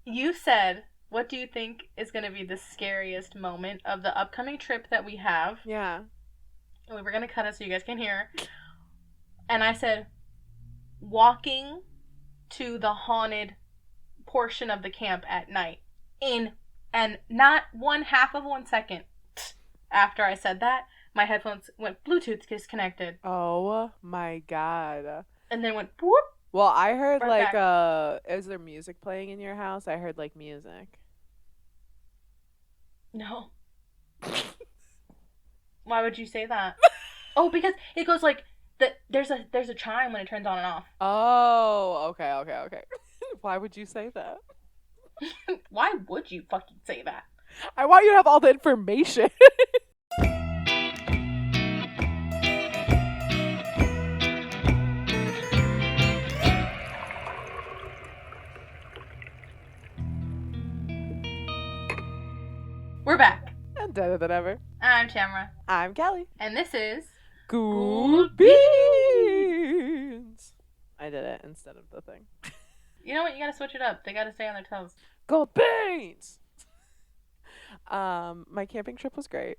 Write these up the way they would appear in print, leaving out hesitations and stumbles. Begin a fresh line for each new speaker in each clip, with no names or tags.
You said, what do you think is going to be the scariest moment of the upcoming trip that we have?
Yeah.
We were going to cut it so you guys can hear. And I said, walking to the haunted portion of the camp at night. And not 1/2 of 1 second after I said that, my headphones went Bluetooth disconnected.
Oh my god.
And then went whoop.
Well, I heard
Right back.
is there music playing in your house? I heard like music.
No. Why would you say that? Oh, because it goes like there's a chime when it turns on and off.
Oh, okay. Why would you say that?
Why would you fucking say that?
I want you to have all the information.
We're back.
And better than ever.
I'm Tamara.
I'm Kelly.
And this is
Ghoul Beans. I did it instead of the thing.
You know what? You gotta switch it up. They gotta stay on their toes.
Gold Beans! My camping trip was great.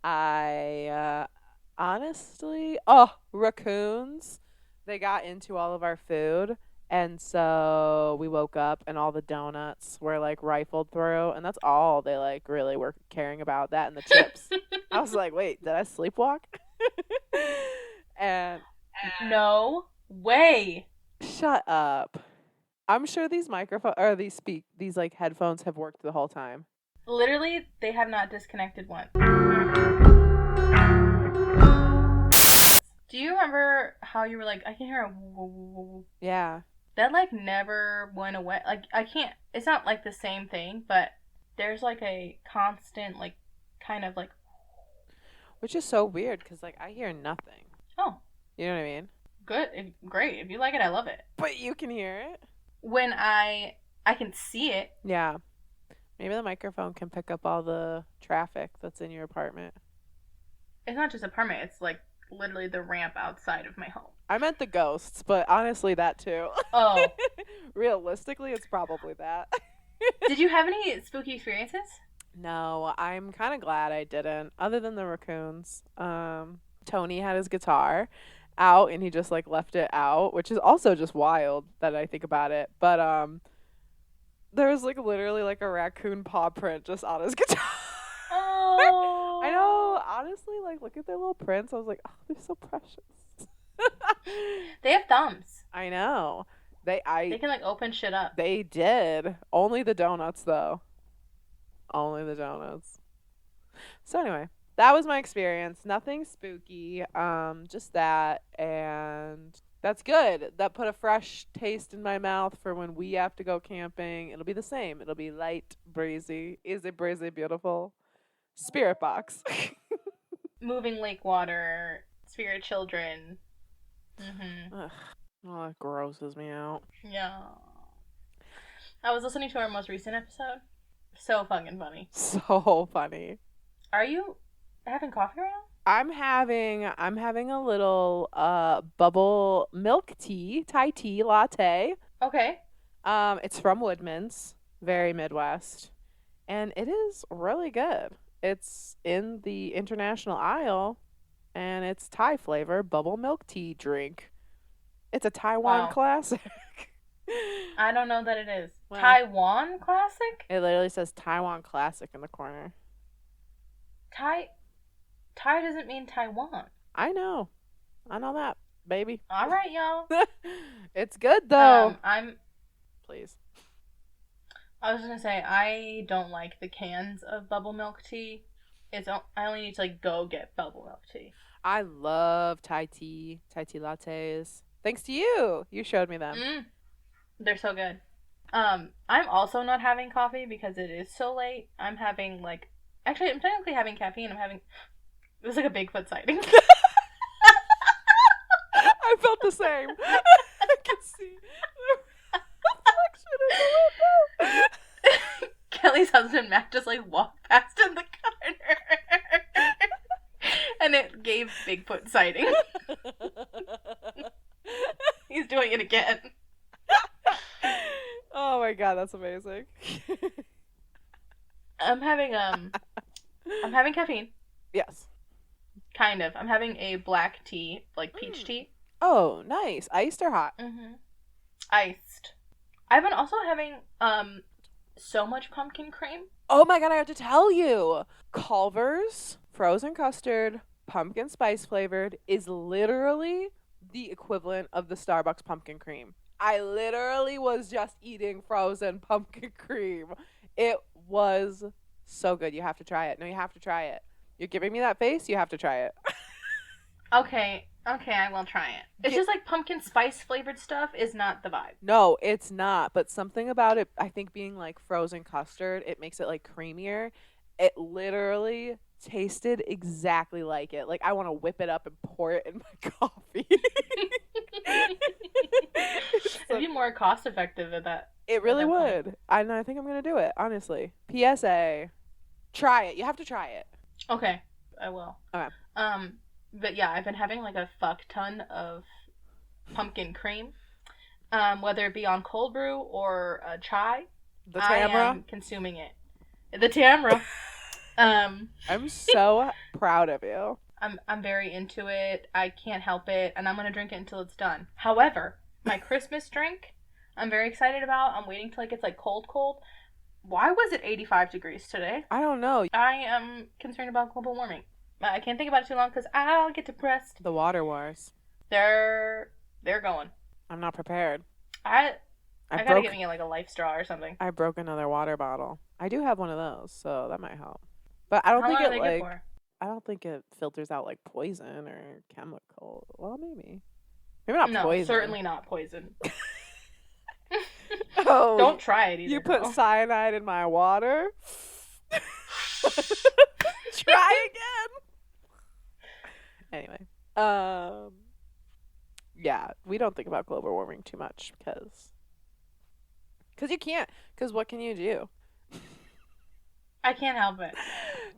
I honestly, raccoons. They got into all of our food, and so we woke up and all the donuts were like rifled through, and that's all they like really were caring about, that and the chips. I was like, wait, did I sleepwalk? and
No way.
Shut up. I'm sure these microphones or these like headphones have worked the whole time.
Literally, they have not disconnected once. Do you remember how you were like, I can hear a woo?
Yeah.
That like never went away. Like I can't. It's not like the same thing, but there's like a constant like kind of like.
Which is so weird because like I hear nothing.
Oh.
You know what I mean?
Good. Great. If you like it, I love it.
But you can hear it?
When I can see it.
Yeah. Maybe the microphone can pick up all the traffic that's in your apartment.
It's not just apartment. It's like literally the ramp outside of my home.
I meant the ghosts, but honestly that too.
Oh.
Realistically, it's probably that.
Did you have any spooky experiences?
No, I'm kind of glad I didn't. Other than the raccoons. Tony had his guitar out and he just like left it out, which is also just wild that I think about it. But there was like literally like a raccoon paw print just on his guitar.
Oh.
I know. Honestly, like look at their little prints. I was like, oh, they're so precious.
They have thumbs.
I know. They
can like open shit up.
They did. Only the donuts though. Only the donuts. So anyway, that was my experience. Nothing spooky. Just that, and that's good. That put a fresh taste in my mouth for when we have to go camping. It'll be the same. It'll be light, breezy. Is it breezy beautiful? Spirit box.
Moving lake water, spirit children. Mm-hmm.
Ugh. Oh, that grosses me out.
Yeah. I was listening to our most recent episode. So fucking funny.
So funny.
Are you having coffee right now?
I'm having a little bubble milk tea, Thai tea latte.
Okay.
It's from Woodman's, very Midwest, and it is really good. It's in the international aisle, and it's Thai flavor bubble milk tea drink. It's a Taiwan classic.
I don't know that it is.
Well,
Taiwan classic?
It literally says Taiwan classic in the corner.
Thai doesn't mean Taiwan.
I know that, baby.
All right, y'all.
It's good though. Please.
I was gonna say I don't like the cans of bubble milk tea. I only need to like go get bubble milk tea.
I love Thai tea lattes. Thanks to you. You showed me them.
They're so good. I'm also not having coffee because it is so late. I'm having I'm technically having caffeine. It was like a Bigfoot sighting.
I felt the same. I can see the reflection in the window.
Kelly's husband Matt just like walked past in the corner, and it gave Bigfoot sighting. He's doing it again.
Oh my my god, that's amazing.
I'm having caffeine.
Yes.
Kind of. I'm having a black tea, like peach tea.
Oh, nice. Iced or hot?
Iced. I've been also having so much pumpkin cream.
Oh my god, I have to tell you. Culver's frozen custard, pumpkin spice flavored, is literally the equivalent of the Starbucks pumpkin cream. I literally was just eating frozen pumpkin cream. It was so good. You have to try it. No, you have to try it. You're giving me that face? You have to try it.
Okay, I will try it. It's just like pumpkin spice flavored stuff is not the vibe.
No, it's not. But something about it, I think being like frozen custard, it makes it like creamier. It literally tasted exactly like it. Like I want to whip it up and pour it in my coffee.
It'd be more cost effective at that.
It really would. I think I'm going to do it, honestly. PSA. Try it. You have to try it.
Okay, I will.
Okay.
But yeah, I've been having like a fuck ton of pumpkin cream. Whether it be on cold brew or chai.
The Tamara?
I am consuming it. The Tamara.
I'm so proud of you.
I'm very into it. I can't help it, and I'm gonna drink it until it's done. However, my Christmas drink, I'm very excited about. I'm waiting till it gets like cold. Why was it 85 degrees today?
I don't know.
I am concerned about global warming. I can't think about it too long because I'll get depressed.
The water wars.
They're going.
I'm not prepared.
I gotta get me like a life straw or something.
I broke another water bottle. I do have one of those, so that might help. But I don't
How
think
long are
it
they
like
good for?
I don't think it filters out like poison or chemical. Well, maybe. Maybe not
No,
poison.
certainly not poison.
Oh,
don't try it either.
You put cyanide in my water? Try again. Anyway, yeah, we don't think about global warming too much because you can't. Because what can you do?
I can't help it.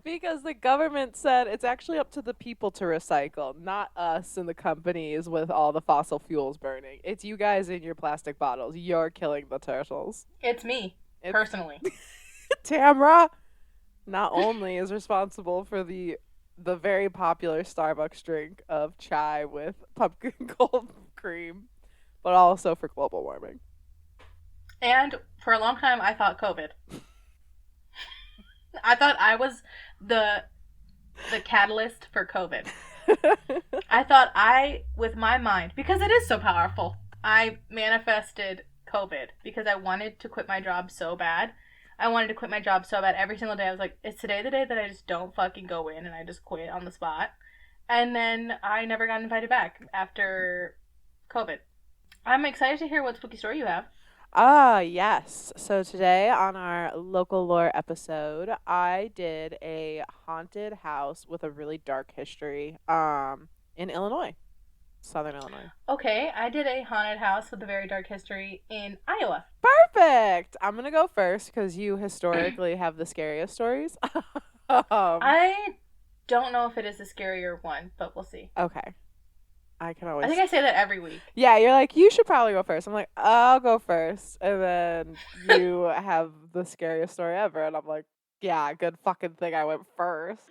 Because the government said it's actually up to the people to recycle, not us and the companies with all the fossil fuels burning. It's you guys in your plastic bottles. You're killing the turtles.
It's me, personally.
Tamra not only is responsible for the very popular Starbucks drink of chai with pumpkin cold cream, but also for global warming.
And for a long time, I thought COVID. I thought I was the catalyst for COVID. I thought with my mind, because it is so powerful, I manifested COVID because I wanted to quit my job so bad. I wanted to quit my job so bad every single day. I was like, is today the day that I just don't fucking go in and I just quit on the spot? And then I never got invited back after COVID. I'm excited to hear what spooky story you have.
Yes. So today on our local lore episode, I did a haunted house with a really dark history in Illinois. Southern Illinois.
Okay, I did a haunted house with a very dark history in Iowa.
Perfect! I'm going to go first because you historically have the scariest stories.
I don't know if it is the scarier one, but we'll see.
Okay. I
think I say that every week.
Yeah, you're like, you should probably go first. I'm like, I'll go first. And then you have the scariest story ever. And I'm like, yeah, good fucking thing I went first.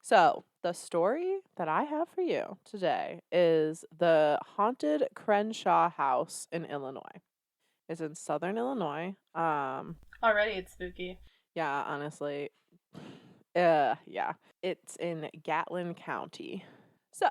So, the story that I have for you today is the haunted Crenshaw house in Illinois. It's in southern Illinois.
Already it's spooky.
Yeah, honestly. Yeah. It's in Gatlin County. So,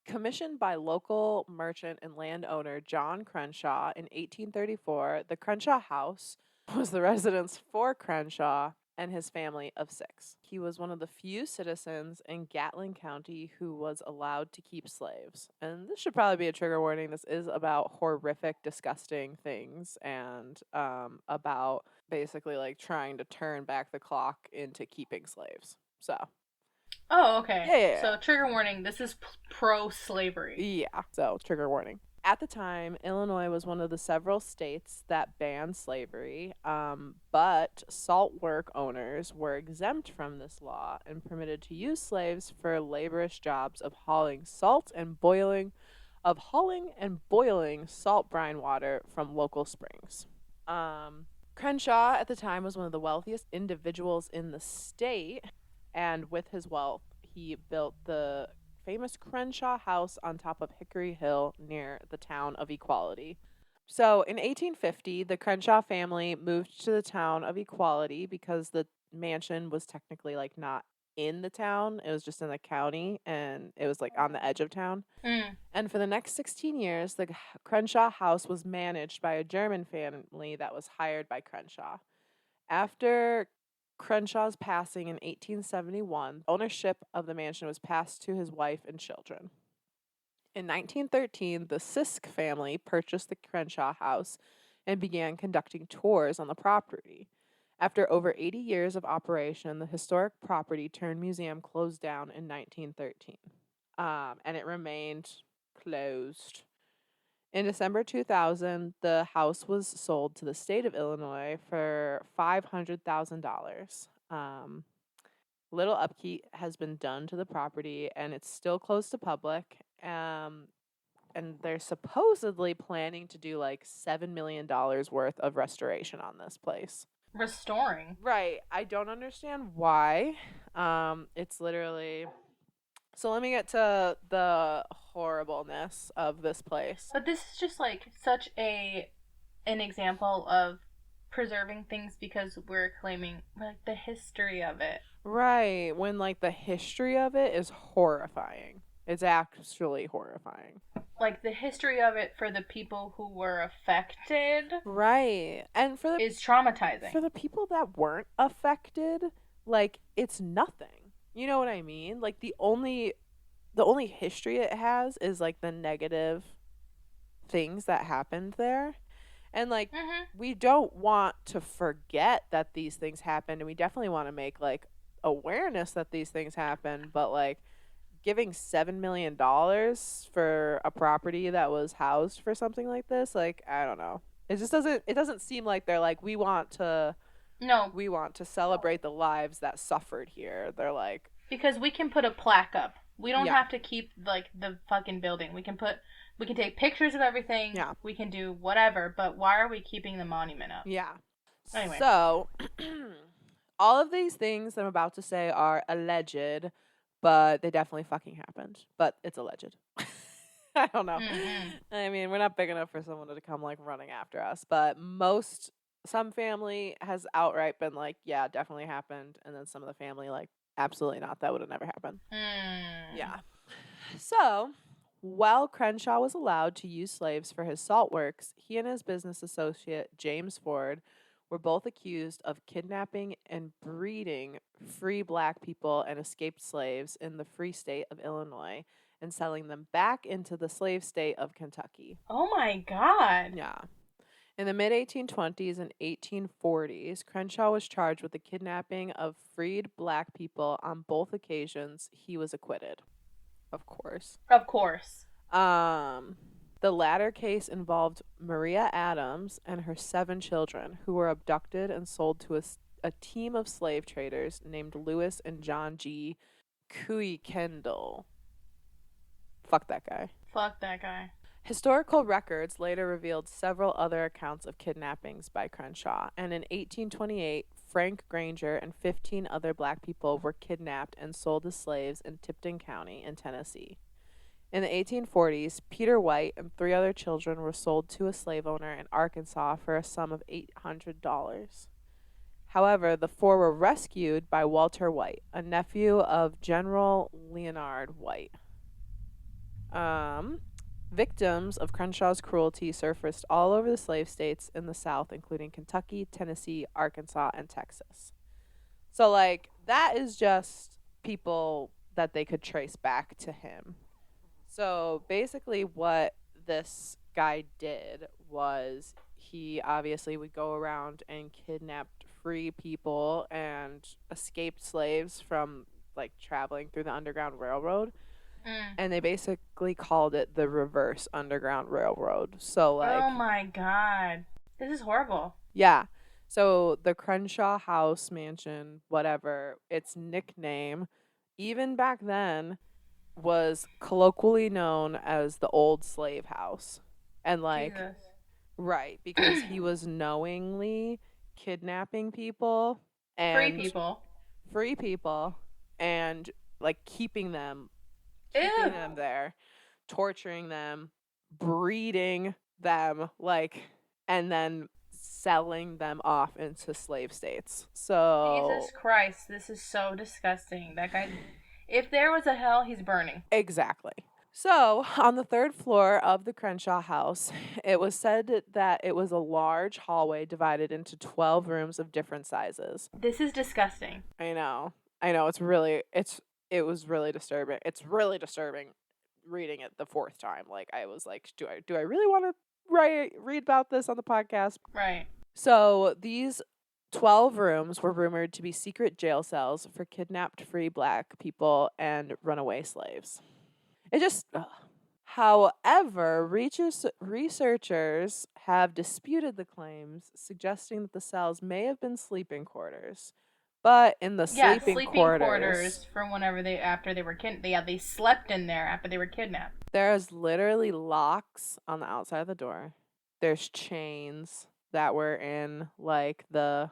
commissioned by local merchant and landowner John Crenshaw in 1834, the Crenshaw house was the residence for Crenshaw and his family of 6. He was one of the few citizens in Gatlin County who was allowed to keep slaves. And this should probably be a trigger warning. This is about horrific, disgusting things and about basically like trying to turn back the clock into keeping slaves. So.
Oh, okay.
Yeah.
So, trigger warning, this is pro-slavery.
Yeah, so trigger warning. At the time, Illinois was one of the several states that banned slavery, but salt work owners were exempt from this law and permitted to use slaves for laborious jobs of hauling and boiling salt brine water from local springs. Crenshaw at the time was one of the wealthiest individuals in the state, and with his wealth, he built the famous Crenshaw House on top of Hickory Hill near the town of Equality. So in 1850, the Crenshaw family moved to the town of Equality because the mansion was technically like not in the town, it was just in the county, and it was like on the edge of town.
Mm.
And for the next 16 years, the Crenshaw house was managed by a German family that was hired by Crenshaw. After Crenshaw's passing in 1871, ownership of the mansion was passed to his wife and children. In 1913, the Sisk family purchased the Crenshaw house and began conducting tours on the property. After over 80 years of operation, the historic property turned museum closed down in 1913, and it remained closed. In December 2000, the house was sold to the state of Illinois for $500,000. Little upkeep has been done to the property, and it's still closed to public. And they're supposedly planning to do like $7 million worth of restoration on this place.
Restoring.
Right. I don't understand why. It's literally. So let me get to the horribleness of this place.
But this is just like such an example of preserving things because we're claiming like the history of it.
Right. When like the history of it is horrifying. It's actually horrifying.
Like the history of it for the people who were affected.
Right. And for the
is traumatizing.
For the people that weren't affected, like it's nothing. You know what I mean? Like the only history it has is like the negative things that happened there. And like we don't want to forget that these things happened, and we definitely want to make like awareness that these things happen, but like giving $7 million for a property that was housed for something like this, like I don't know. It just doesn't seem like they're like we want to celebrate the lives that suffered here. They're like,
because we can put a plaque up. We don't have to keep like the fucking building. We can take pictures of everything.
Yeah.
We can do whatever, but why are we keeping the monument up?
Yeah.
Anyway.
So all of these things I'm about to say are alleged, but they definitely fucking happened. But it's alleged. I don't know. Mm-hmm. I mean, we're not big enough for someone to come like running after us, but some family has outright been like, yeah, definitely happened, and then some of the family like, absolutely not, that would have never happened. Yeah. So while Crenshaw was allowed to use slaves for his salt works, he and his business associate James Ford were both accused of kidnapping and breeding free black people and escaped slaves in the free state of Illinois and selling them back into the slave state of Kentucky.
Oh my God.
Yeah. In the mid-1820s and 1840s, Crenshaw was charged with the kidnapping of freed black people. On both occasions, he was acquitted. Of course.
Of course.
The latter case involved Maria Adams and her 7 children, who were abducted and sold to a team of slave traders named Lewis and John G. Kuykendall. Fuck that guy.
Fuck that guy.
Historical records later revealed several other accounts of kidnappings by Crenshaw, and in 1828, Frank Granger and 15 other black people were kidnapped and sold as slaves in Tipton County in Tennessee. In the 1840s, Peter White and 3 other children were sold to a slave owner in Arkansas for a sum of $800. However, the 4 were rescued by Walter White, a nephew of General Leonard White. Victims of Crenshaw's cruelty surfaced all over the slave states in the South, including Kentucky, Tennessee, Arkansas, and Texas. So, like, that is just people that they could trace back to him. So, basically, what this guy did was he obviously would go around and kidnapped free people and escaped slaves from, like, traveling through the Underground Railroad. And they basically called it the reverse Underground Railroad. So, like...
Oh, my God. This is horrible.
Yeah. So, the Crenshaw House Mansion, whatever, its nickname, even back then, was colloquially known as the Old Slave House. And, like... Jesus. Right, because he was knowingly kidnapping people
Free
and
people.
free people and like keeping
Ew.
them there, torturing them, breeding them, like, and then selling them off into slave states.
Jesus
So,
Christ, this is so disgusting. That guy, if there was a hell, he's burning.
exactly. So, on the third floor of the Crenshaw house, it was said that it was a large hallway divided into 12 rooms of different sizes.
This is disgusting.
I know. It was really disturbing. It's really disturbing reading it the fourth time. Like I was like, do I really want to read about this on the podcast?
Right.
So, these 12 rooms were rumored to be secret jail cells for kidnapped free black people and runaway slaves. It just ugh. However, researchers have disputed the claims, suggesting that the cells may have been sleeping quarters. But in the
Yeah,
sleeping
sleeping
quarters,
quarters from whenever they were they slept in there after they were kidnapped.
there's literally locks on the outside of the door. There's chains that were in like the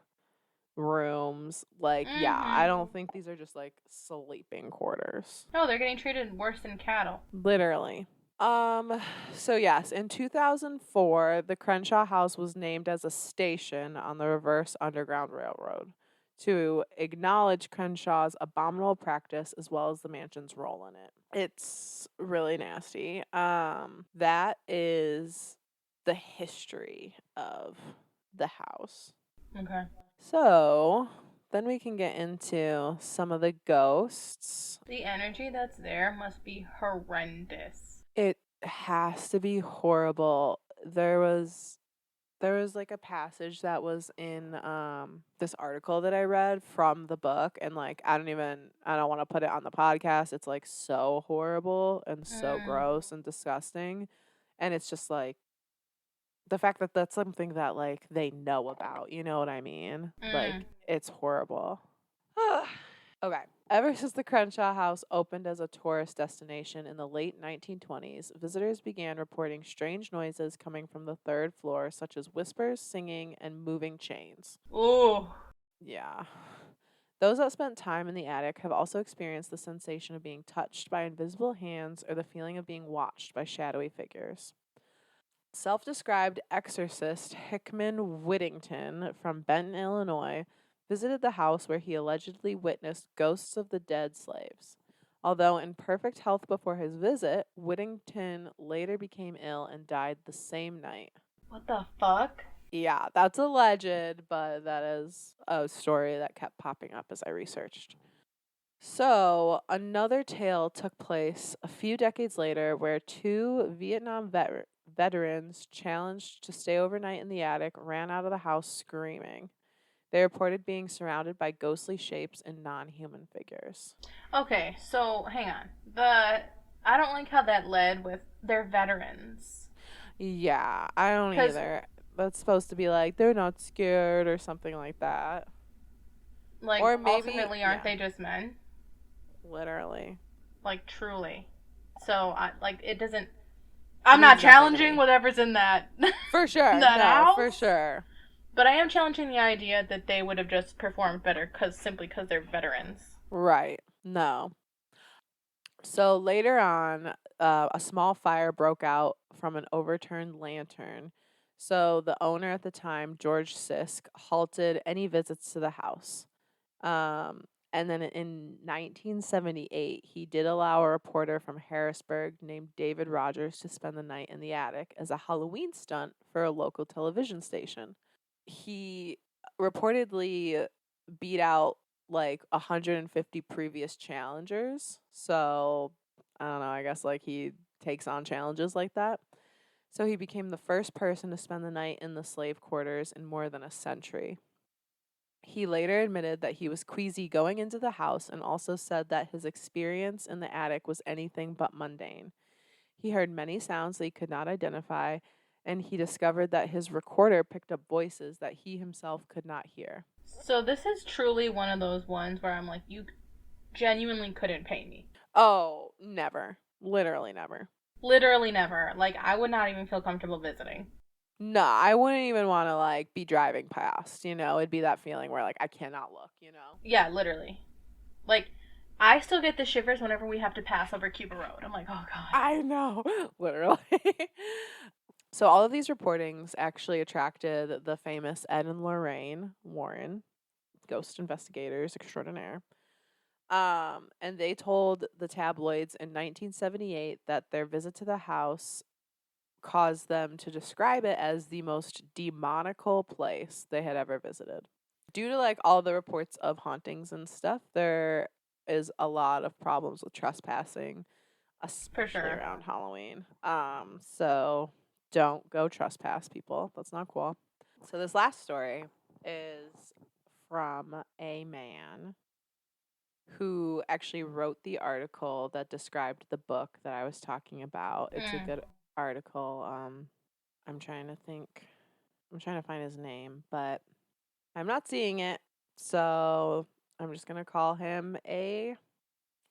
rooms. Like, yeah, I don't think these are just like sleeping quarters.
No, they're getting treated worse than cattle.
Literally. So yes, in 2004, the Crenshaw House was named as a station on the Reverse Underground Railroad to acknowledge Crenshaw's abominable practice as well as the mansion's role in it. It's really nasty. That is the history of the house.
Okay.
So, then we can get into some of the ghosts.
The energy that's there must be horrendous.
It has to be horrible. There was like a passage that was in this article that I read from the book, and like I don't want to put it on the podcast. It's like so horrible and so gross and disgusting. And it's just like the fact that that's something that like they know about, you know what I mean? Like it's horrible. Okay. Ever since the Crenshaw House opened as a tourist destination in the late 1920s, visitors began reporting strange noises coming from the third floor, such as whispers, singing, and moving chains.
Ooh.
Yeah. Those that spent time in the attic have also experienced the sensation of being touched by invisible hands or the feeling of being watched by shadowy figures. Self-described exorcist Hickman Whittington from Benton, Illinois, visited the house where he allegedly witnessed ghosts of the dead slaves. Although in perfect health before his visit, Whittington later became ill and died the same night.
What the fuck?
Yeah, that's alleged, but that is a story that kept popping up as I researched. So, another tale took place a few decades later where two Vietnam veterans challenged to stay overnight in the attic ran out of the house screaming. They reported being surrounded by ghostly shapes and non-human figures.
Okay, so hang on. I don't like how that led with their veterans.
Yeah, I don't
'Cause
either. That's supposed to be like they're not scared or something like that.
like
Or maybe
ultimately aren't they just men?
literally.
Like truly. So I like it doesn't I'm
It
not
means nothing to
challenging
me.
whatever's in that
For sure.
that
No,
house.
for sure.
But I am challenging the idea that they would have just performed better simply because they're veterans.
Right. No. So later on, a small fire broke out from an overturned lantern. So the owner at the time, George Sisk, halted any visits to the house. And then in 1978, he did allow a reporter from Harrisburg named David Rogers to spend the night in the attic as a Halloween stunt for a local television station. He reportedly beat out like 150 previous challengers. So, I don't know, I guess like he takes on challenges like that. So he became the first person to spend the night in the slave quarters in more than a century. He later admitted that he was queasy going into the house and also said that his experience in the attic was anything but mundane. He heard many sounds that he could not identify, and he discovered that his recorder picked up voices that he himself could not hear.
So this is truly one of those ones where I'm like, you genuinely couldn't pay me.
Oh, never. Literally never.
Literally never. Like I would not even feel comfortable visiting.
No, I wouldn't even want to like be driving past, it'd be that feeling where like I cannot look.
Yeah, literally. Like, I still get the shivers whenever we have to pass over Cuba Road. I'm like, oh god.
I know, literally. So all of these reportings actually attracted the famous Ed and Lorraine Warren, ghost investigators extraordinaire. And they told the tabloids in 1978 that their visit to the house caused them to describe it as the most demonical place they had ever visited. Due to like all the reports of hauntings and stuff, there is a lot of problems with trespassing,
For
especially
sure.
around Halloween. So don't go trespass, people. That's not cool. So this last story is from a man who actually wrote the article that described the book that I was talking about. It's a good article. I'm trying to think. I'm trying to find his name, but I'm not seeing it. So I'm just going to call him a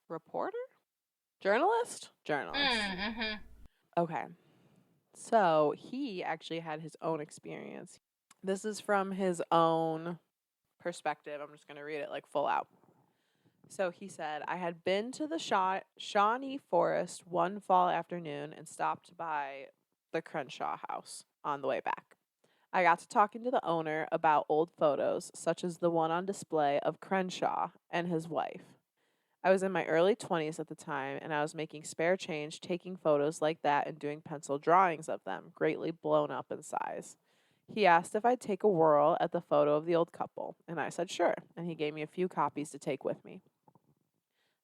reporter? Journalist? Journalist.
Mm-hmm.
Okay. So he actually had his own experience. This is from his own perspective. I'm just going to read it like full out. So he said, I had been to the Shawnee Forest one fall afternoon and stopped by the Crenshaw house on the way back. I got to talking to the owner about old photos, such as the one on display of Crenshaw and his wife. I was in my early 20s at the time, and I was making spare change taking photos like that and doing pencil drawings of them, greatly blown up in size. He asked if I'd take a whirl at the photo of the old couple, and I said sure, and he gave me a few copies to take with me.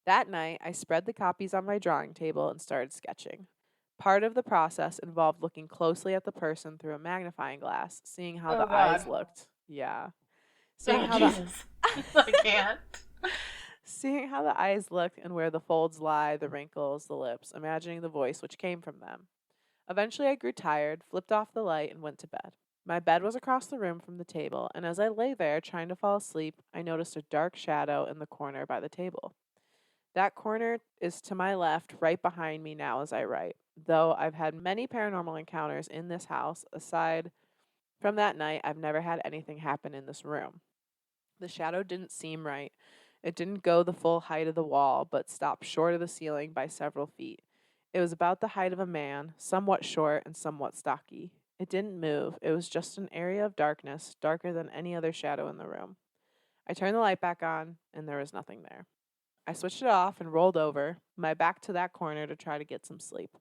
That night, I spread the copies on my drawing table and started sketching. Part of the process involved looking closely at the person through a magnifying glass, seeing how
Oh
the
god.
eyes looked. Yeah. Seeing
Oh
how the
Jesus. I can't.
seeing how the eyes looked and where the folds lie, the wrinkles, the lips, imagining the voice which came from them. Eventually I grew tired, flipped off the light, and went to bed. My bed was across the room from the table, and as I lay there trying to fall asleep, I noticed a dark shadow in the corner by the table. That corner is to my left, right behind me now as I write. Though I've had many paranormal encounters in this house, aside from that night, I've never had anything happen in this room. The shadow didn't seem right. It didn't go the full height of the wall, but stopped short of the ceiling by several feet. It was about the height of a man, somewhat short and somewhat stocky. It didn't move. It was just an area of darkness, darker than any other shadow in the room. I turned the light back on, and there was nothing there. I switched it off and rolled over, my back to that corner to try to get some sleep.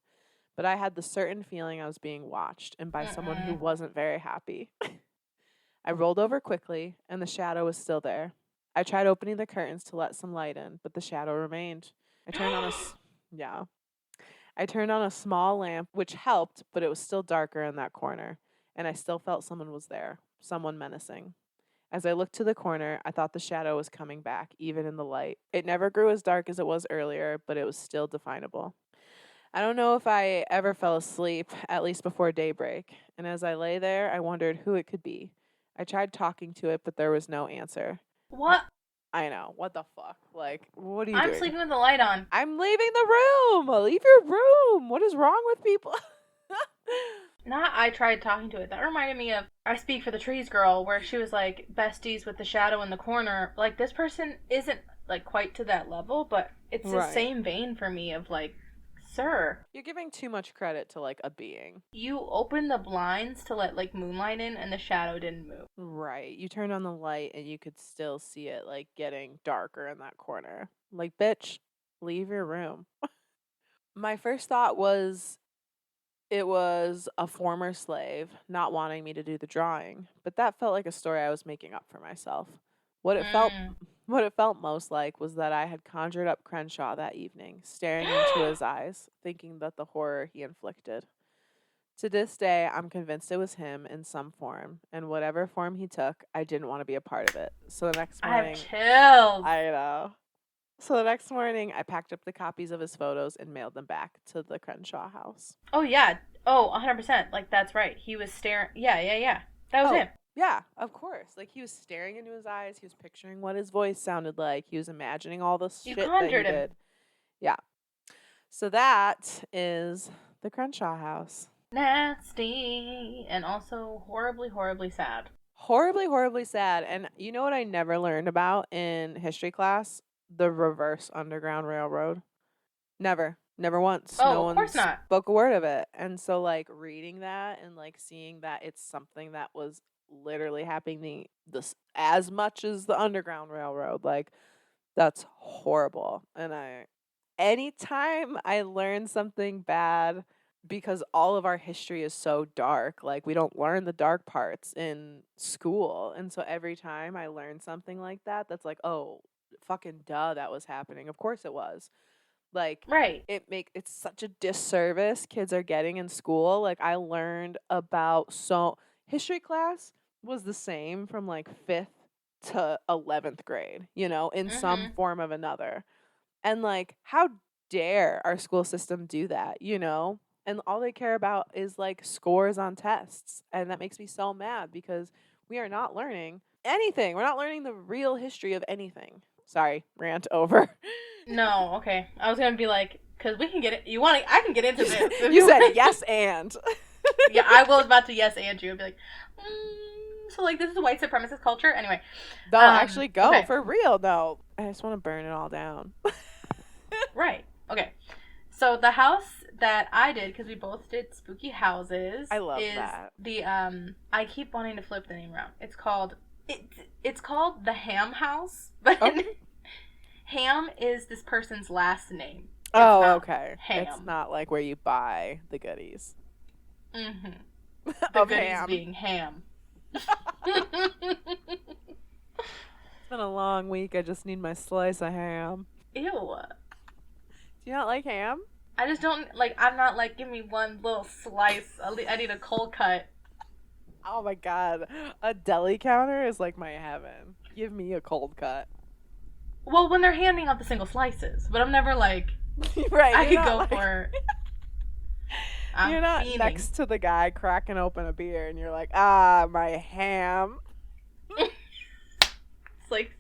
But I had the certain feeling I was being watched, and by someone who
Mm-mm.
wasn't very happy. I rolled over quickly, and the shadow was still there. I tried opening the curtains to let some light in, but the shadow remained. I turned on a yeah. I turned on a small lamp, which helped, but it was still darker in that corner, and I still felt someone was there, someone menacing. As I looked to the corner, I thought the shadow was coming back, even in the light. It never grew as dark as it was earlier, but it was still definable. I don't know if I ever fell asleep, at least before daybreak, and as I lay there, I wondered who it could be. I tried talking to it, but there was no answer.
What?
I know. What the fuck? Like, what are you
I'm
doing?
sleeping with the light on.
I'm leaving the room. Leave your room. What is wrong with people?
Not I tried talking to it. That reminded me of I Speak for the Trees girl, where she was like besties with the shadow in the corner. Like, this person isn't like quite to that level, but it's the
Right.
same vein for me of like, sir,
You're giving too much credit to like a being.
you opened the blinds to let like moonlight in and the shadow didn't move.
Right. You turned on the light and you could still see it like getting darker in that corner. Like, bitch, leave your room. My first thought was it was a former slave not wanting me to do the drawing, but that felt like a story I was making up for myself. What it felt
Mm.
what it felt most like was that I had conjured up Crenshaw that evening, staring into his eyes, thinking that the horror he inflicted. To this day, I'm convinced it was him in some form, and whatever form he took, I didn't want to be a part of it. So the next
I have
morning,
chills.
I know. So the next morning, I packed up the copies of his photos and mailed them back to the Crenshaw house.
Oh yeah. Oh, 100%. Like, that's right. He was staring. Yeah, yeah, yeah. That was
Oh,
him.
yeah, of course. Like, he was staring into his eyes. He was picturing what his voice sounded like. He was imagining all the
You
shit that he
conjured him.
did. Yeah. So that is the Crenshaw house.
Nasty. And also horribly, horribly sad.
Horribly, horribly sad. And you know what I never learned about in history class? The reverse Underground Railroad. Never. Never once.
Oh,
No
of
one
course not.
spoke a word of it. And so, like, reading that and, like, seeing that it's something that was literally happening this as much as the Underground Railroad, like, that's horrible. And anytime I learn something bad, because all of our history is so dark, like, we don't learn the dark parts in school. And so every time I learn something like that, that's like, oh, fucking duh, that was happening. Of course it was. Like,
Right.
it's such a disservice kids are getting in school. Like, I learned about history class was the same from like 5th to 11th grade, in some
Mm-hmm.
form of another. And like, how dare our school system do that, And all they care about is like scores on tests. And that makes me so mad because we are not learning anything. We're not learning the real history of anything. Sorry, rant over.
No, okay. I was gonna be like, because we can get it. I can get into this.
You said yes and.
Yeah, I was about to yes and you and be like, so like this is white supremacist culture. Anyway.
No, actually go.
Okay.
For real, no. I just want to burn it all down.
Right. Okay. So the house that I did, because we both did spooky houses,
I love
is
that.
the I keep wanting to flip the name around. It's called the Ham House, but Ham is this person's last name. It's
okay.
Ham.
It's not like where you buy the goodies.
Mm-hmm. The
Of
goodies
ham.
being ham.
It's been a long week. I just need my slice of ham.
Ew.
Do you not like ham?
I just don't, like, I'm not like, give me one little slice. I need a cold cut.
Oh my god. A deli counter is like my heaven. Give me a cold cut.
Well, when they're handing out the single slices, but I'm never like,
right.
I could go for.
You're not
fiending.
next to the guy cracking open a beer and you're like, ah, my ham.
It's like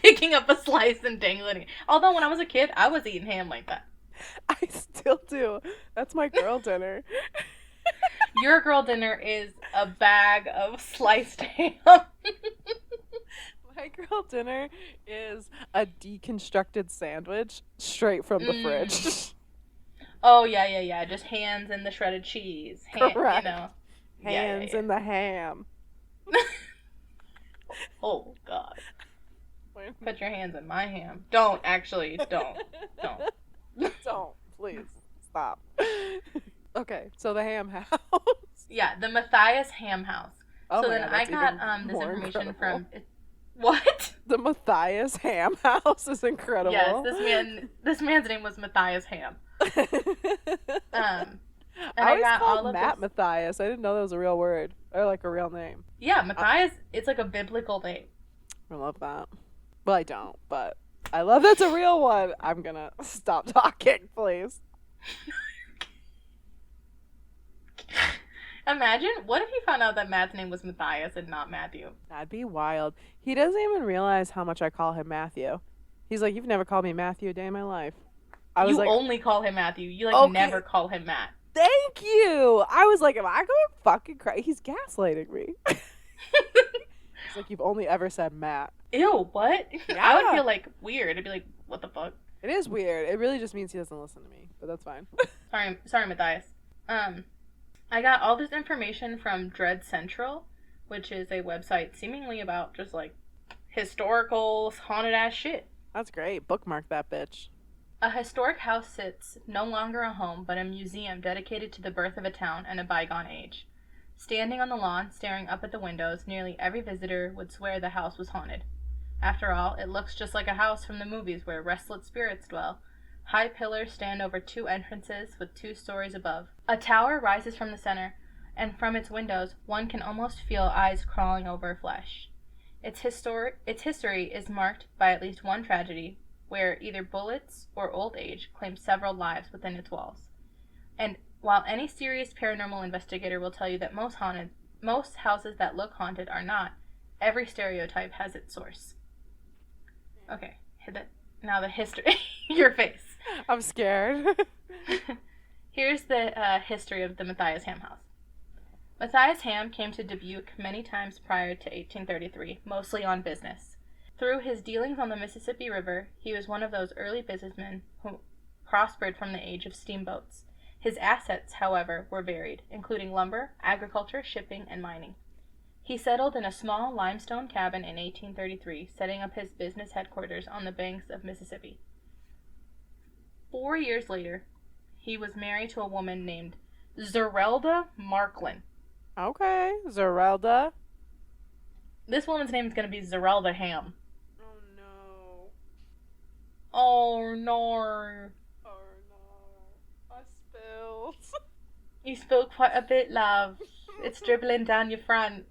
picking up a slice and dangling it. Although when I was a kid, I was eating ham like that.
I still do. That's my girl dinner.
Your girl dinner is a bag of sliced ham.
My girl dinner is a deconstructed sandwich straight from the fridge.
Oh, yeah. Just hands in the shredded cheese.
Correct.
Hands
in the ham.
Oh, God. Put your hands in my ham. Don't, actually. Don't.
Don't. Please. Stop. Okay, so the ham house.
Yeah, the Matthias Ham House.
Oh
so
my
then
God,
I got this information
incredible.
from... What?
The Matthias Ham House is incredible.
Yes, this man's name was Matthias Ham. And
I
got
called
all of
Matt
this...
Matthias. I didn't know that was a real word or like a real name.
Yeah, Matthias, it's like a biblical name.
I love that. Well, I don't, but I love that's a real one. I'm gonna stop talking, please.
Imagine, what if he found out that Matt's name was Matthias and not Matthew?
That'd be wild. He doesn't even realize how much I call him Matthew. He's like, you've never called me Matthew a day in my life. I was
you
like,
only call him Matthew. You
okay.
Never call him Matt.
Thank you. I was like, am I going fucking crazy? He's gaslighting me. It's like, you've only ever said Matt.
Ew, what?
Yeah.
I would feel like weird. I'd be like, what the fuck?
It is weird. It really just means he doesn't listen to me, but that's fine.
Sorry, Matthias. I got all this information from Dread Central, which is a website seemingly about just like historical haunted ass shit.
That's great. Bookmark that bitch.
A historic house sits no longer a home, but a museum dedicated to the birth of a town and a bygone age. Standing on the lawn, staring up at the windows, nearly every visitor would swear the house was haunted. After all, it looks just like a house from the movies where restless spirits dwell. High pillars stand over 2 entrances with 2 stories above. A tower rises from the center, and from its windows one can almost feel eyes crawling over flesh. Its history is marked by at least one tragedy, where either bullets or old age claimed several lives within its walls. And while any serious paranormal investigator will tell you that most houses that look haunted are not, every stereotype has its source. Okay, hit it. Now the history. Your face.
I'm scared.
Here's the history of the Matthias Ham house. Matthias Ham came to Dubuque many times prior to 1833, mostly on business. Through his dealings on the Mississippi River, he was one of those early businessmen who prospered from the age of steamboats. His assets, however, were varied, including lumber, agriculture, shipping, and mining. He settled in a small limestone cabin in 1833, setting up his business headquarters on the banks of Mississippi. 4 years later, he was married to a woman named Zerelda Marklin.
Okay, Zerelda.
This woman's name is going to be Zerelda Ham.
Oh no.
Oh no.
Oh no. I spilled.
You spilled quite a bit, love. It's dribbling down your front.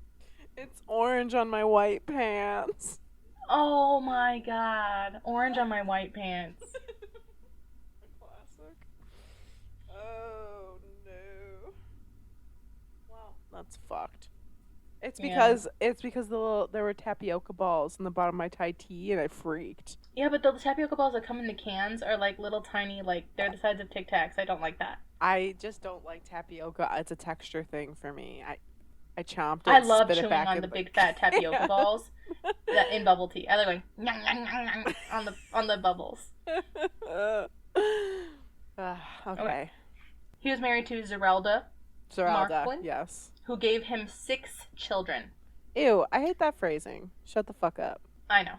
It's orange on my white pants.
Oh my god. Orange on my white pants.
A classic. Oh no. Well, that's fucked. It's because there were tapioca balls in the bottom of my Thai tea and I freaked.
Yeah, but the tapioca balls that come in the cans are like little tiny, like they're the size of Tic Tacs. I don't like that.
I just don't like tapioca. It's a texture thing for me. I chomped it.
I love
spit it
chewing
back
on
in
the big fat tapioca balls that in bubble tea. I like going nyang, nyang, nyang, nyang, on the bubbles.
Okay.
He was married to Zerelda Marklin,
yes.
who gave him 6 children.
Ew, I hate that phrasing. Shut the fuck up.
I know.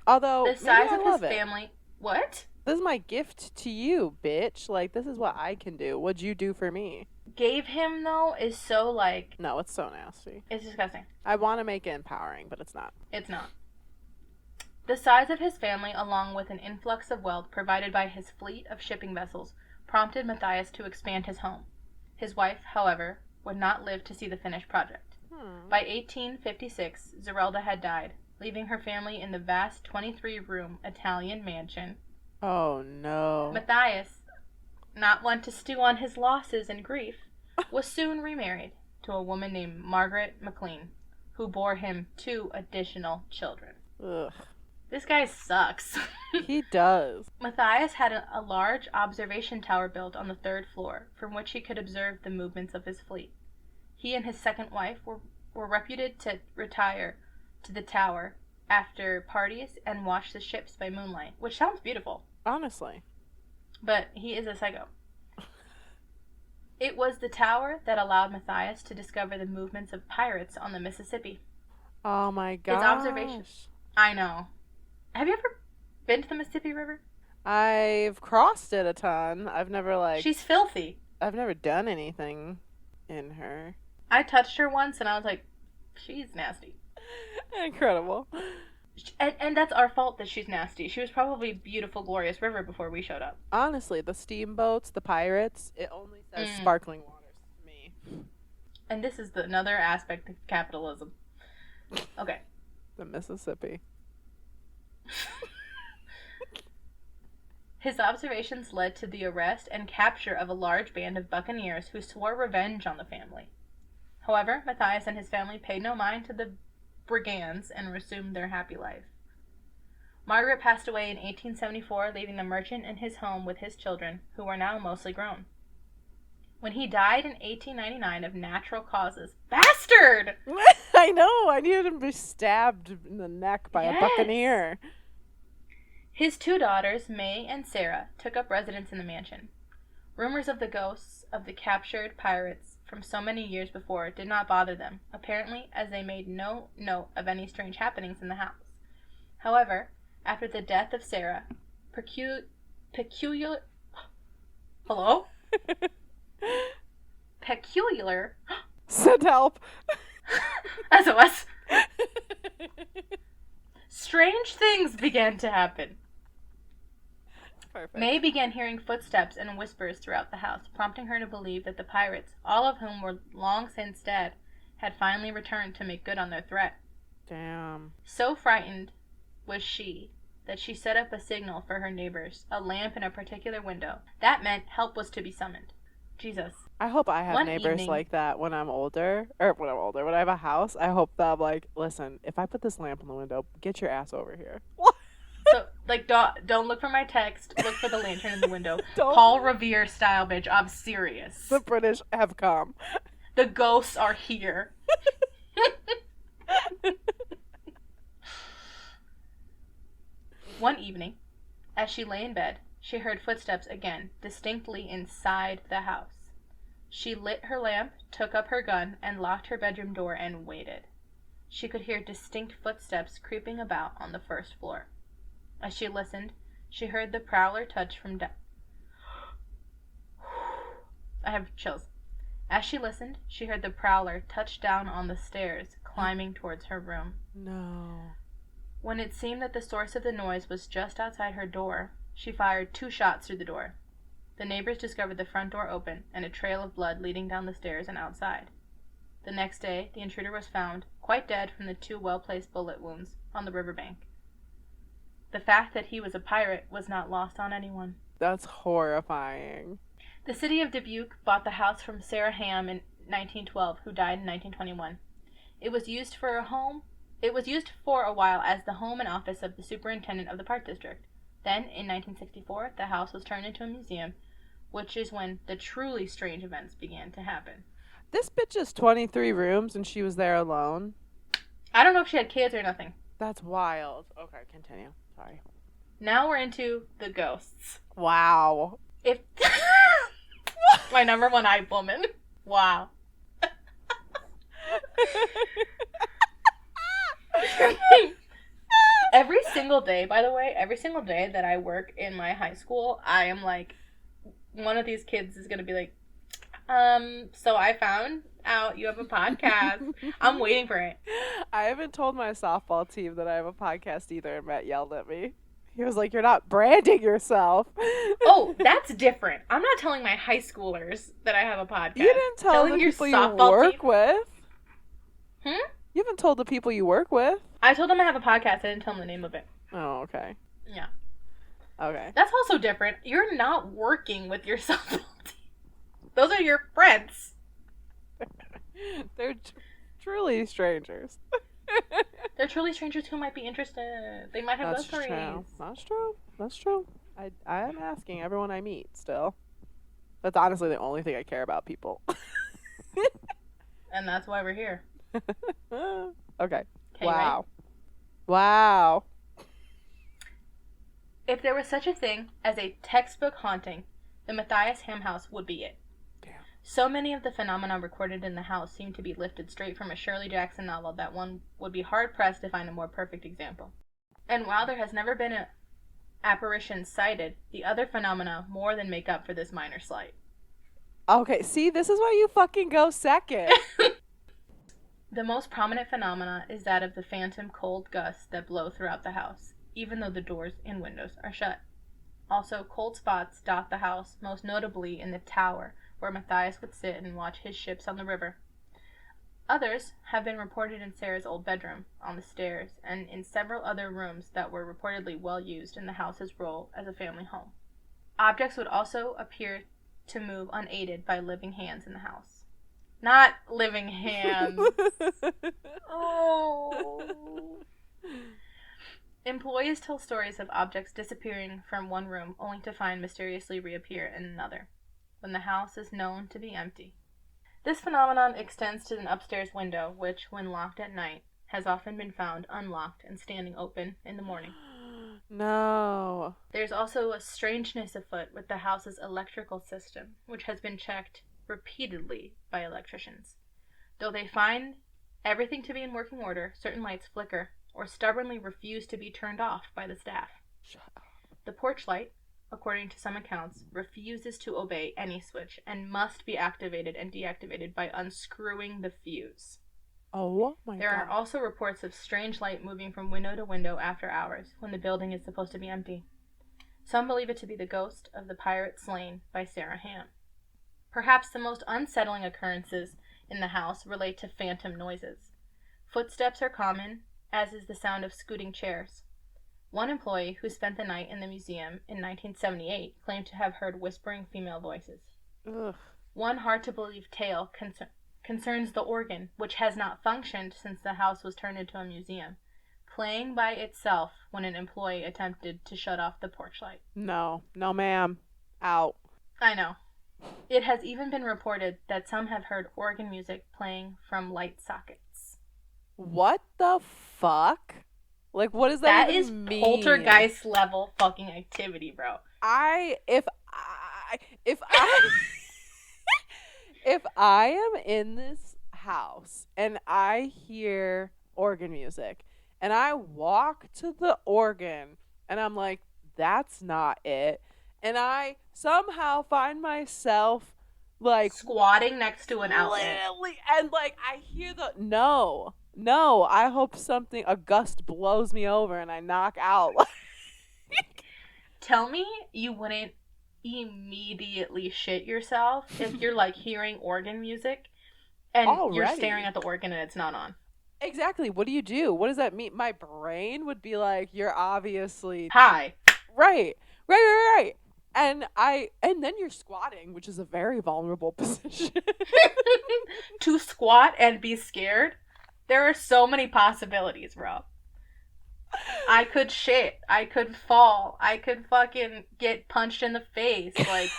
Although
The size of his family. What?
This is my gift to you, bitch. Like, this is what I can do. What'd you do for me?
Gave him, though, is so, like...
No, it's so nasty.
It's disgusting.
I want to make it empowering, but it's not.
It's not. The size of his family, along with an influx of wealth provided by his fleet of shipping vessels, prompted Matthias to expand his home. His wife, however, would not live to see the finished project. By 1856, Zerelda had died, leaving her family in the vast 23-room Italian mansion.
Oh, no.
Matthias, not one to stew on his losses and grief, was soon remarried to a woman named Margaret McLean, who bore him 2 additional children.
Ugh.
This guy sucks.
He does.
Matthias had a large observation tower built on the 3rd floor, from which he could observe the movements of his fleet. He and his second wife were reputed to retire to the tower after parties and watch the ships by moonlight, which sounds beautiful.
Honestly.
But he is a psycho. It was the tower that allowed Matthias to discover the movements of pirates on the Mississippi.
Oh my gosh.
His observations. I know. Have you ever been to the Mississippi River?
I've crossed it a ton. I've never
She's filthy.
I've never done anything in her.
I touched her once and I was like, she's nasty.
Incredible.
And that's our fault that she's nasty. She was probably beautiful, glorious river before we showed up.
Honestly, the steamboats, the pirates, it only says sparkling waters to me.
And this is another aspect of capitalism. Okay.
The Mississippi.
His observations led to the arrest and capture of a large band of buccaneers who swore revenge on the family. However, Matthias and his family paid no mind to the brigands and resumed their happy life. Margaret passed away in 1874, leaving the merchant in his home with his children, who were now mostly grown. When he died in 1899 of natural causes... Bastard!
I know! I needed him to be stabbed in the neck by a buccaneer.
His 2 daughters, May and Sarah, took up residence in the mansion. Rumors of the ghosts of the captured pirates from so many years before did not bother them, apparently, as they made no note of any strange happenings in the house. However, after the death of Sarah, peculiar... Hello? Peculiar...
Send help!
SOS! Strange things began to happen.
Perfect.
May began hearing footsteps and whispers throughout the house, prompting her to believe that the pirates, all of whom were long since dead, had finally returned to make good on their threat.
Damn.
So frightened was she that she set up a signal for her neighbors, a lamp in a particular window. That meant help was to be summoned. Jesus.
I hope I have
One
neighbors
evening-
like that when I'm older. When I have a house, I hope that I'm like, listen, if I put this lamp in the window, get your ass over here.
So Like, don't look for my text. Look for the lantern in the window.
Don't.
Paul Revere style, bitch. I'm serious.
The British have come.
The ghosts are here. One evening, as she lay in bed, she heard footsteps again, distinctly inside the house. She lit her lamp, took up her gun, and locked her bedroom door and waited. She could hear distinct footsteps creeping about on the first floor. As she listened, she heard the prowler touch from down. I have chills. As she listened, she heard the prowler touch down on the stairs, climbing towards her room.
No.
When it seemed that the source of the noise was just outside her door, she fired 2 shots through the door. The neighbors discovered the front door open and a trail of blood leading down the stairs and outside. The next day, the intruder was found, quite dead from the 2 well-placed bullet wounds, on the riverbank. The fact that he was a pirate was not lost on anyone.
That's horrifying.
The city of Dubuque bought the house from Sarah Ham in 1912, who died in 1921. It was used for a while as the home and office of the superintendent of the park district. Then, in 1964, the house was turned into a museum, which is when the truly strange events began to happen.
This bitch is 23 rooms and she was there alone.
I don't know if she had kids or nothing.
That's wild. Okay, continue. Sorry.
Now we're into the ghosts.
Wow.
If my number 1 hype woman. Wow. Every single day, by the way, every single day that I work in my high school, I am like, one of these kids is going to be like, so I found out you have a podcast. I'm waiting for it.
I haven't told my softball team that I have a podcast either, and Matt yelled at me. He was like, you're not branding yourself.
Oh, that's different. I'm not telling my high schoolers that I have a podcast.
You didn't tell the people you work with. You haven't told the people you work with.
I told them I have a podcast. I didn't tell them the name of it.
Oh, okay.
Yeah.
Okay.
That's also different. You're not working with your softball team. Those are your friends.
They're truly strangers.
They're truly strangers who might be interested. They might have those stories.
That's true. That's true. I am asking everyone I meet still. That's honestly the only thing I care about, people.
And that's why we're here.
Okay.
Wow.
Right? Wow.
If there was such a thing as a textbook haunting, the Matthias Ham house would be it.
Damn.
So many of the phenomena recorded in the house seem to be lifted straight from a Shirley Jackson novel that one would be hard-pressed to find a more perfect example. And while there has never been an apparition cited, the other phenomena more than make up for this minor slight.
Okay, see, this is why you fucking go second.
The most prominent phenomena is that of the phantom cold gusts that blow throughout the house, even though the doors and windows are shut. Also, cold spots dot the house, most notably in the tower, where Matthias would sit and watch his ships on the river. Others have been reported in Sarah's old bedroom, on the stairs, and in several other rooms that were reportedly well used in the house's role as a family home. Objects would also appear to move unaided by living hands in the house. Not living hands. Oh. Employees tell stories of objects disappearing from one room only to find mysteriously reappear in another, when the house is known to be empty. This phenomenon extends to an upstairs window, which, when locked at night, has often been found unlocked and standing open in the morning.
No.
There's also a strangeness afoot with the house's electrical system, which has been checked repeatedly by electricians. Though they find everything to be in working order, certain lights flicker or stubbornly refuse to be turned off by the staff.
Shut up.
The porch light, according to some accounts, refuses to obey any switch and must be activated and deactivated by unscrewing the fuse.
Oh my God.
There are also reports of strange light moving from window to window after hours, when the building is supposed to be empty. Some believe it to be the ghost of the pirate slain by Sarah Ham. Perhaps the most unsettling occurrences in the house relate to phantom noises. Footsteps are common, as is the sound of scooting chairs. One employee who spent the night in the museum in 1978 claimed to have heard whispering female voices.
Ugh.
One hard-to-believe tale concerns the organ, which has not functioned since the house was turned into a museum, playing by itself when an employee attempted to shut off the porch light.
No, ma'am. Out.
I know. It has even been reported that some have heard organ music playing from light sockets.
What the fuck? Like, what does that even mean?
That is poltergeist level fucking activity, bro.
If if I am in this house and I hear organ music and I walk to the organ and I'm like, that's not it, and I somehow find myself like
squatting next to an outlet,
and like I hear no, I hope a gust blows me over and I knock out.
Tell me you wouldn't immediately shit yourself if you're like hearing organ music and you're staring at the organ and it's not on.
Exactly. What do you do? What does that mean? My brain would be like, you're obviously
high.
Right. And then you're squatting, which is a very vulnerable position.
To squat and be scared? There are so many possibilities, bro. I could shit. I could fall. I could fucking get punched in the face. Like,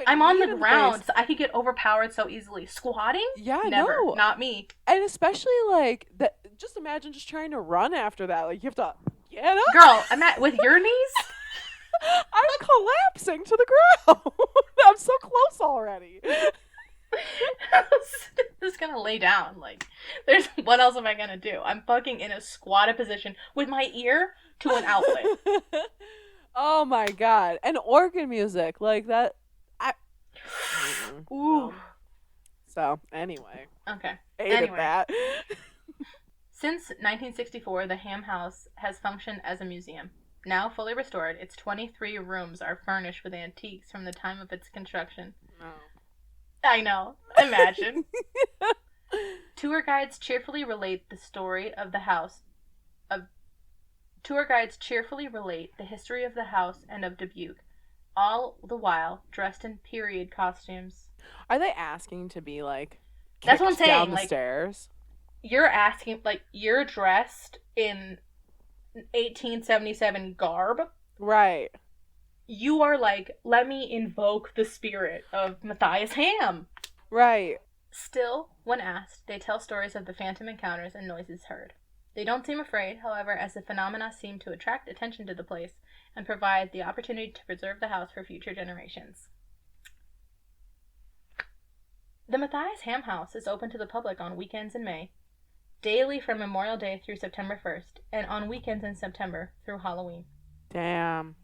I'm on the ground, so I could get overpowered so easily. Squatting?
Yeah,
never.
No.
Not me.
And especially, like, that. Just imagine just trying to run after that. Like, you have to get up.
Girl, with your knees?
I'm collapsing to the ground. I'm so close already.
I'm just gonna lay down. Like, what else am I gonna do? I'm fucking in a squatted position with my ear to an outlet.
Oh my god. And organ music like that.
Ooh.
So anyway.
Okay.
Hated that.
Since 1964, the Ham House has functioned as a museum. Now fully restored, its 23 rooms are furnished with antiques from the time of its construction.
Oh.
I know. Imagine. Tour guides cheerfully relate the story of the house. Tour guides cheerfully relate the history of the house and of Dubuque, all the while dressed in period costumes.
Are they asking to be like?
That's what I'm saying.
Down the
like,
stairs.
You're asking, like, you're dressed in 1877 garb.
Right.
You are like, let me invoke the spirit of Matthias Ham.
Right.
Still, when asked, they tell stories of the phantom encounters and noises heard. They don't seem afraid, however, as the phenomena seem to attract attention to the place and provide the opportunity to preserve the house for future generations. The Matthias Ham House is open to the public on weekends in May, daily from Memorial Day through September 1st, and on weekends in September through Halloween.
Damn.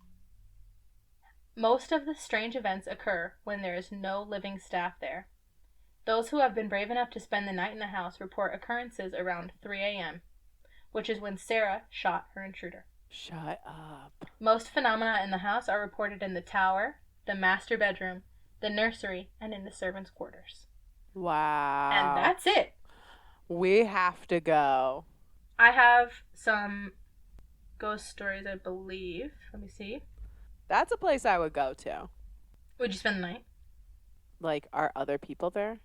Most of the strange events occur when there is no living staff there. Those who have been brave enough to spend the night in the house report occurrences around 3 a.m., which is when Sarah shot her intruder.
Shut up.
Most phenomena in the house are reported in the tower, the master bedroom, the nursery, and in the servants' quarters.
Wow.
And that's it.
We have to go.
I have some ghost stories, I believe. Let me see.
That's a place I would go to.
Would you spend the night?
Like, are other people there?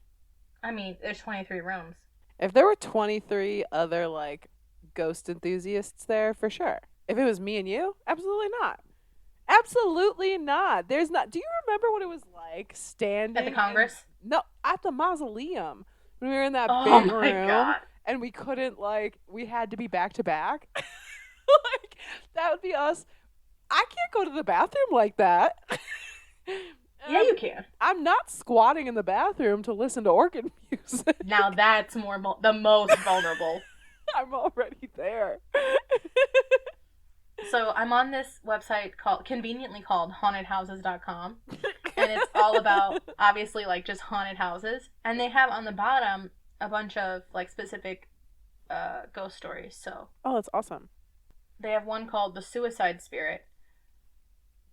I mean, there's 23 rooms.
If there were 23 other, like, ghost enthusiasts there, for sure. If it was me and you, absolutely not. Absolutely not. There's not. Do you remember what it was like standing
at the Congress?
No, at the mausoleum. When we were in that big room.
God.
And we couldn't, like, we had to be back to back. Like, that would be us. I can't go to the bathroom like that.
Yeah, you can.
I'm not squatting in the bathroom to listen to organ music.
Now that's the most vulnerable.
I'm already there.
So I'm on this website conveniently called hauntedhouses.com, and it's all about, obviously, like, just haunted houses. And they have on the bottom a bunch of, like, specific ghost stories. So
that's awesome.
They have one called The Suicide Spirit.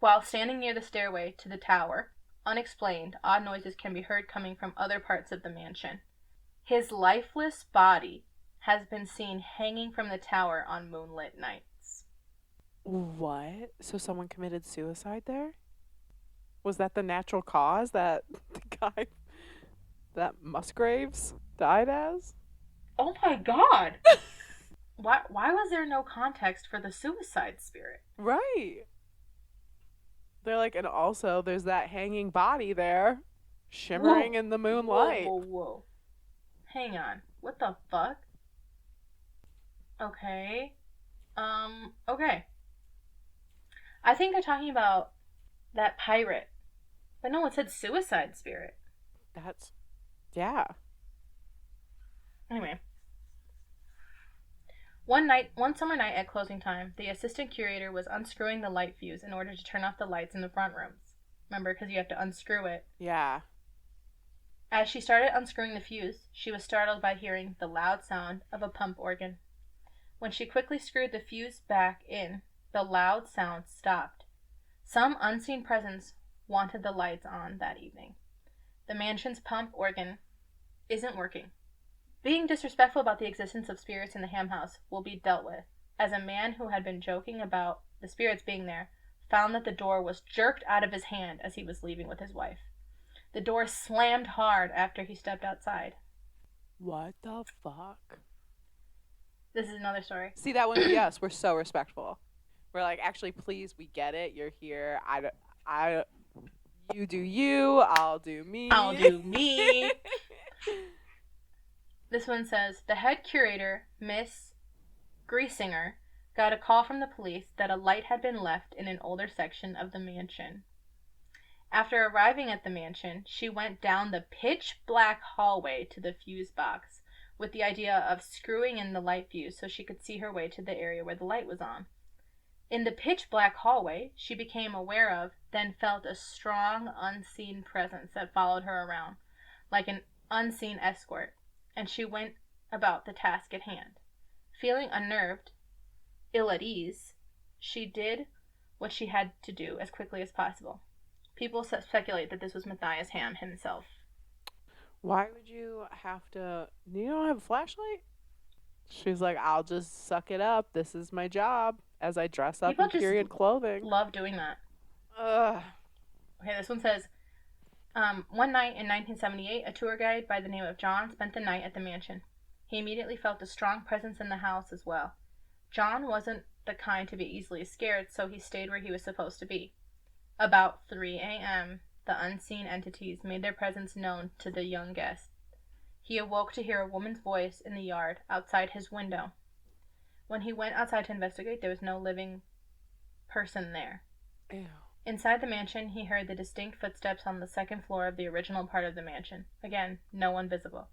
While standing near the stairway to the tower, unexplained, odd noises can be heard coming from other parts of the mansion. His lifeless body has been seen hanging from the tower on moonlit nights.
What? So someone committed suicide there? Was that the natural cause that the guy that Musgraves died as?
Oh my god! Why was there no context for the suicide spirit?
Right. They're like, and also there's that hanging body there, shimmering in the moonlight.
Whoa. Hang on. What the fuck? Okay. Okay. I think they're talking about that pirate. But no, it said suicide spirit.
Yeah.
Anyway. One summer night at closing time, the assistant curator was unscrewing the light fuse in order to turn off the lights in the front rooms. Remember, because you have to unscrew it.
Yeah.
As she started unscrewing the fuse, she was startled by hearing the loud sound of a pump organ. When she quickly screwed the fuse back in, the loud sound stopped. Some unseen presence wanted the lights on that evening. The mansion's pump organ isn't working. Being disrespectful about the existence of spirits in the Ham House will be dealt with, as a man who had been joking about the spirits being there found that the door was jerked out of his hand as he was leaving with his wife. The door slammed hard after he stepped outside.
What the fuck?
This is another story.
See, that wouldn't be us. We're so respectful. We're like, actually, please, we get it. You're here. You do you. I'll do me.
I'll do me. This one says, the head curator, Miss Griesinger, got a call from the police that a light had been left in an older section of the mansion. After arriving at the mansion, she went down the pitch-black hallway to the fuse box with the idea of screwing in the light fuse so she could see her way to the area where the light was on. In the pitch-black hallway, she became aware of, then felt a strong, unseen presence that followed her around, like an unseen escort, and she went about the task at hand. Feeling unnerved, ill at ease, she did what she had to do as quickly as possible. People speculate that this was Matthias Ham himself.
Why would you have to... You don't have a flashlight? She's like, I'll just suck it up. This is my job as I dress up in period clothing.
Love doing that.
Ugh.
Okay, this one says, one night in 1978, a tour guide by the name of John spent the night at the mansion. He immediately felt a strong presence in the house as well. John wasn't the kind to be easily scared, so he stayed where he was supposed to be. About 3 a.m., the unseen entities made their presence known to the young guest. He awoke to hear a woman's voice in the yard outside his window. When he went outside to investigate, there was no living person there.
Ew.
Inside the mansion, he heard the distinct footsteps on the second floor of the original part of the mansion. Again, no one visible.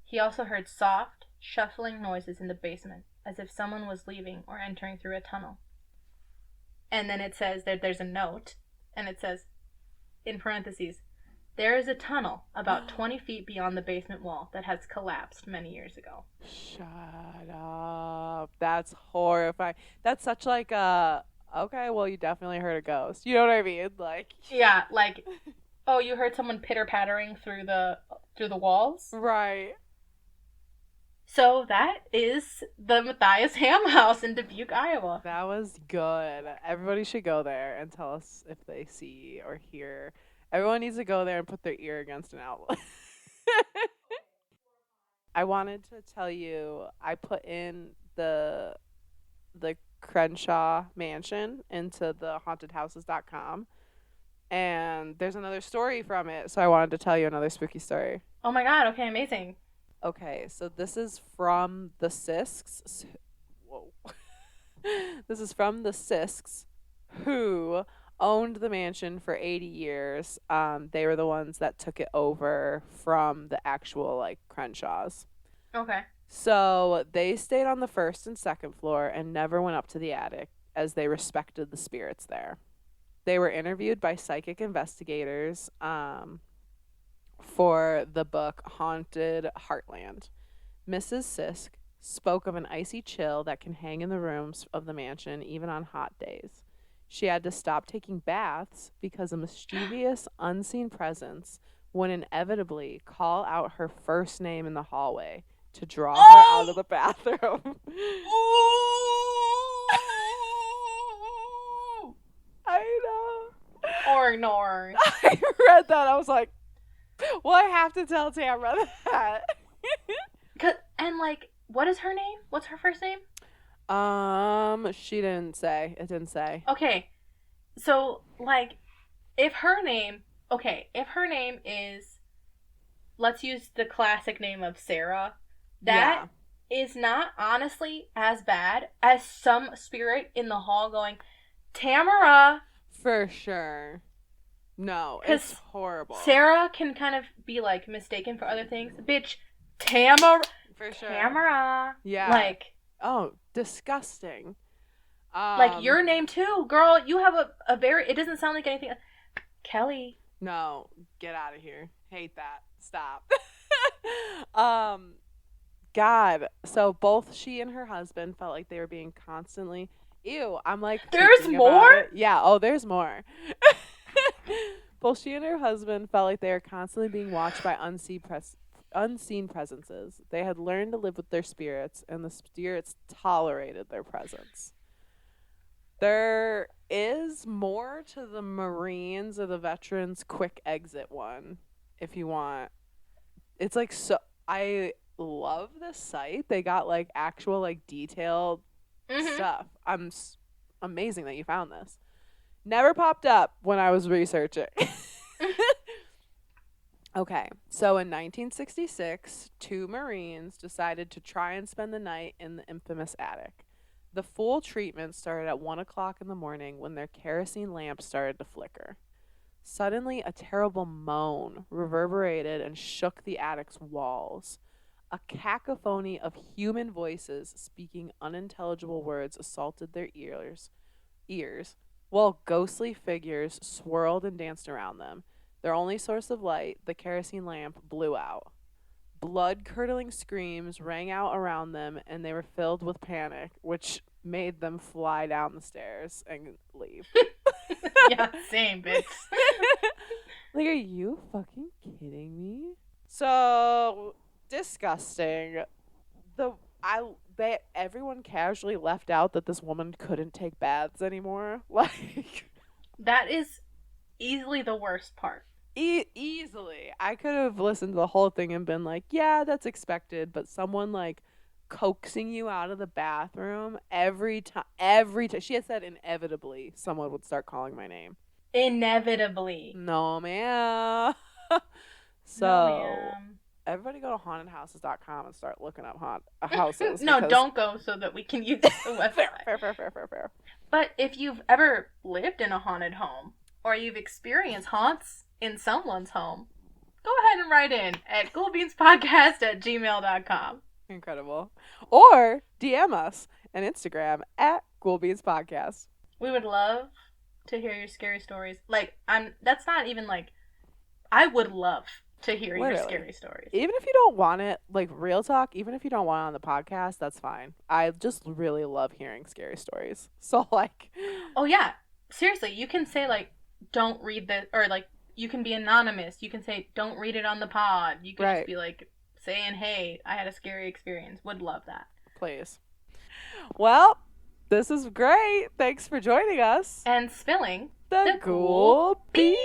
He also heard soft, shuffling noises in the basement, as if someone was leaving or entering through a tunnel. And then it says that there's a note, and it says, in parentheses, there is a tunnel about 20 feet beyond the basement wall that has collapsed many years ago.
Shut up. That's horrifying. That's such like a... Okay, well, you definitely heard a ghost. You know what I mean? Like...
Yeah, like, oh, you heard someone pitter-pattering through the walls?
Right.
So that is the Matthias Ham House in Dubuque, Iowa.
That was good. Everybody should go there and tell us if they see or hear. Everyone needs to go there and put their ear against an outlet. I wanted to tell you, I put in the Crenshaw Mansion into the hauntedhouses.com, and there's another story from it, so I wanted to tell you another spooky story.
Oh my god, okay, amazing.
Okay, so this is from the Sisks. Whoa. This is from the Sisks, who owned the mansion for 80 years. They were the ones that took it over from the actual, like, Crenshaws.
Okay.
So they stayed on the first and second floor and never went up to the attic, as they respected the spirits there. They were interviewed by psychic investigators, for the book Haunted Heartland. Mrs. Sisk spoke of an icy chill that can hang in the rooms of the mansion even on hot days. She had to stop taking baths because a mischievous, unseen presence would inevitably call out her first name in the hallway to draw her out of the bathroom. I know.
Or.
I read that. I was like, well, I have to tell Tamara that.
And, like, what is her name? What's her first name?
She didn't say. It didn't say.
Okay. So, like, if her name is, let's use the classic name of Sarah, that is not honestly as bad as some spirit in the hall going, Tamara.
For sure. No, it's horrible.
Sarah can kind of be, like, mistaken for other things. Bitch, Tamara.
For sure.
Tamara.
Yeah.
Like.
Oh, disgusting.
Like, your name too, girl. You have a very, it doesn't sound like anything. Kelly.
No, get out of here. Hate that. Stop. God. So both she and her husband felt like they were being constantly. Ew. I'm like.
There's more?
Yeah. Oh, there's more. Both she and her husband felt like they were constantly being watched by unseen presences. They had learned to live with their spirits, and the spirits tolerated their presence. There is more to the Marines or the veterans quick exit one, if you want. It's like, so I love this site. They got like actual like detailed stuff. Amazing that you found this. Never popped up when I was researching. Okay, so in 1966, 2 Marines decided to try and spend the night in the infamous attic. The full treatment started at 1 o'clock in the morning when their kerosene lamp started to flicker. Suddenly, a terrible moan reverberated and shook the attic's walls. A cacophony of human voices speaking unintelligible words assaulted their ears, while ghostly figures swirled and danced around them. Their only source of light, the kerosene lamp, blew out. Blood-curdling screams rang out around them, and they were filled with panic, which made them fly down the stairs and leave.
Yeah, same, bitch.
Like, are you fucking kidding me? So disgusting. Everyone casually left out that this woman couldn't take baths anymore. Like,
that is easily the worst part.
Easily. I could have listened to the whole thing and been like, yeah, that's expected, but someone like coaxing you out of the bathroom every time, she had said inevitably someone would start calling my name.
Inevitably.
No, ma'am. So,
no, ma'am.
Everybody go to hauntedhouses.com and start looking up houses.
No, don't go so that we can use the website.
Fair.
But if you've ever lived in a haunted home, or you've experienced haunts in someone's home, go ahead and write in at ghoulbeanspodcast@gmail.com.
Incredible. Or DM us on Instagram at ghoulbeanspodcast.
We would love to hear your scary stories. Like, that's not even like, I would love to hear your scary stories.
Even if you don't want it, like, real talk, even if you don't want it on the podcast, that's fine. I just really love hearing scary stories. So, like...
Oh, yeah. Seriously, you can say, like, don't read this, or, like, you can be anonymous. You can say, don't read it on the pod. You can just be, like, saying, hey, I had a scary experience. Would love that.
Please. Well, this is great. Thanks for joining us.
And spilling
the ghoul beans.